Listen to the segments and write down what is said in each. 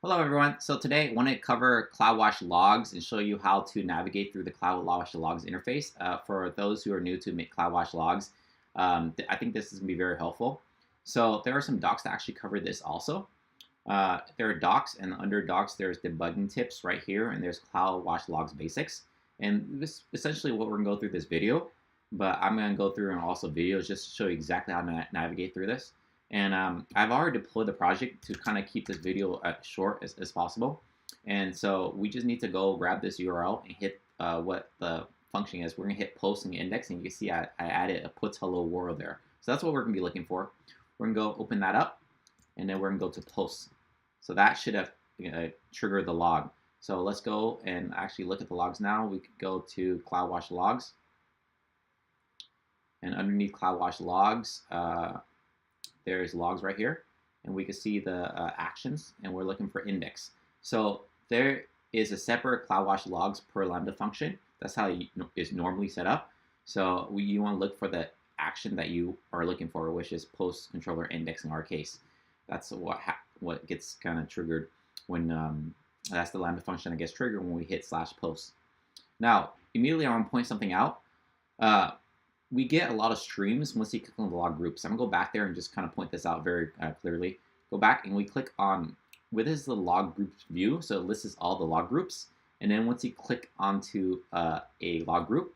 Hello everyone. So today I want to cover CloudWatch Logs and show you how to navigate through the CloudWatch Logs interface. For those who are new to CloudWatch Logs, I think this is going to be very helpful. So there are some docs that actually cover this also. There are docs, and under docs there's debugging tips right here, and there's CloudWatch Logs basics. And this essentially what we're going to go through this video, but I'm going to go through and also videos just to show you exactly how to navigate through this. And I've already deployed the project to kind of keep this video short as possible. And so we just need to go grab this URL and hit what the function is. We're going to hit post and index, and you can see I added a puts hello world there. So that's what we're going to be looking for. We're going to go open that up, and then we're going to go to post. So that should have triggered the log. So let's go and actually look at the logs now. We could go to CloudWatch Logs. And underneath CloudWatch Logs, there's logs right here, and we can see the actions, and we're looking for index. So there is a separate CloudWatch Logs per Lambda function. That's how it is normally set up. So you want to look for the action that you are looking for, which is post controller index in our case. That's what gets kind of triggered when that's the Lambda function that gets triggered when we hit /post. Now, immediately I want to point something out. We get a lot of streams once you click on the log groups. I'm going to go back there and just kind of point this out very clearly. Go back and we click on, this is the log groups view, so it lists all the log groups. And then once you click onto a log group,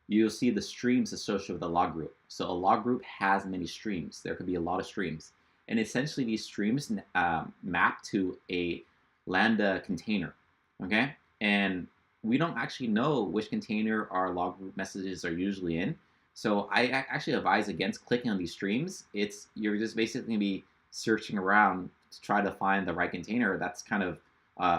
you'll see the streams associated with the log group. So a log group has many streams. There could be a lot of streams. And essentially these streams map to a Lambda container, okay? And we don't actually know which container our log group messages are usually in. So I actually advise against clicking on these streams. You're just basically going to be searching around to try to find the right container. That's kind of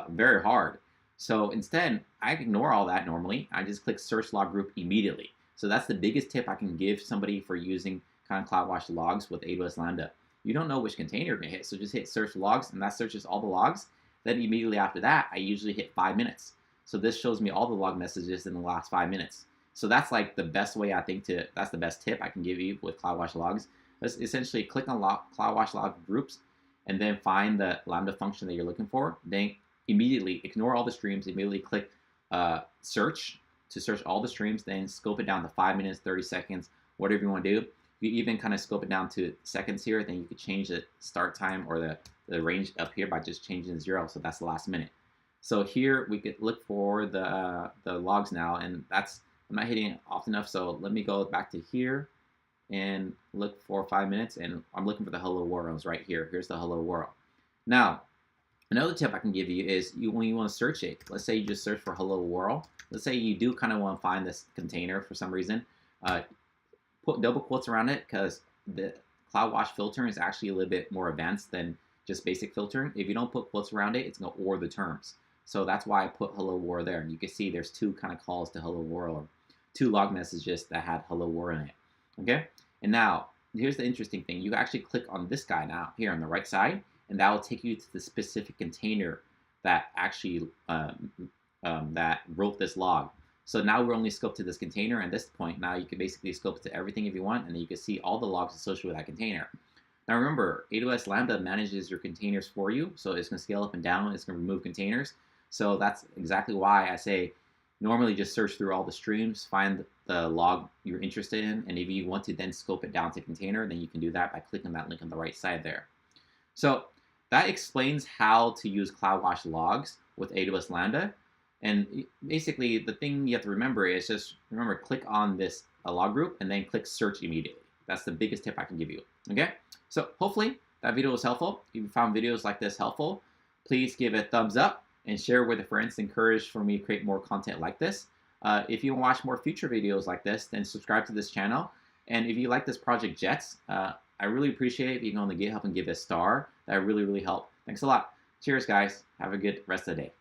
very hard. So instead, I ignore all that normally. I just click search log group immediately. So that's the biggest tip I can give somebody for using kind of CloudWatch Logs with AWS Lambda. You don't know which container you're going to hit, so just hit search logs, and that searches all the logs. Then immediately after that, I usually hit 5 minutes. So this shows me all the log messages in the last 5 minutes. So that's like the best way I think that's the best tip I can give you with CloudWatch Logs. Let's essentially click on CloudWatch Log groups and then find the Lambda function that you're looking for. Then immediately ignore all the streams, immediately click search to search all the streams, then scope it down to 5 minutes, 30 seconds, whatever you want to do. You even kind of scope it down to seconds here, then you could change the start time or the range up here by just changing 0, so that's the last minute. So here we could look for the logs now, and I'm not hitting it often enough, so let me go back to here and look for 5 minutes, and I'm looking for the hello world right here. Here's the hello world. Now, another tip I can give you is when you want to search it, let's say you just search for hello world. Let's say you do kind of want to find this container for some reason. Put double quotes around it because the CloudWatch filtering is actually a little bit more advanced than just basic filtering. If you don't put quotes around it, it's going to OR the terms. So that's why I put hello world there. And you can see there's two kind of calls to hello world, 2 log messages that had hello world in it. Okay? And now, here's the interesting thing. You actually click on this guy now, here on the right side, and that will take you to the specific container that actually that wrote this log. So now we're only scoped to this container. At this point, now you can basically scope it to everything if you want, and then you can see all the logs associated with that container. Now remember, AWS Lambda manages your containers for you, so it's going to scale up and down. It's going to remove containers. So that's exactly why I say normally just search through all the streams, find the log you're interested in, and if you want to then scope it down to container, then you can do that by clicking that link on the right side there. So that explains how to use CloudWatch Logs with AWS Lambda. And basically, the thing you have to remember is just remember, click on this log group and then click search immediately. That's the biggest tip I can give you. Okay? So hopefully that video was helpful. If you found videos like this helpful, please give it a thumbs up and share with your friends to encourage for me to create more content like this. If you want to watch more future videos like this, then subscribe to this channel. And if you like this project Jets, I really appreciate it if you can go on the GitHub and give it a star. That really, really help. Thanks a lot. Cheers, guys. Have a good rest of the day.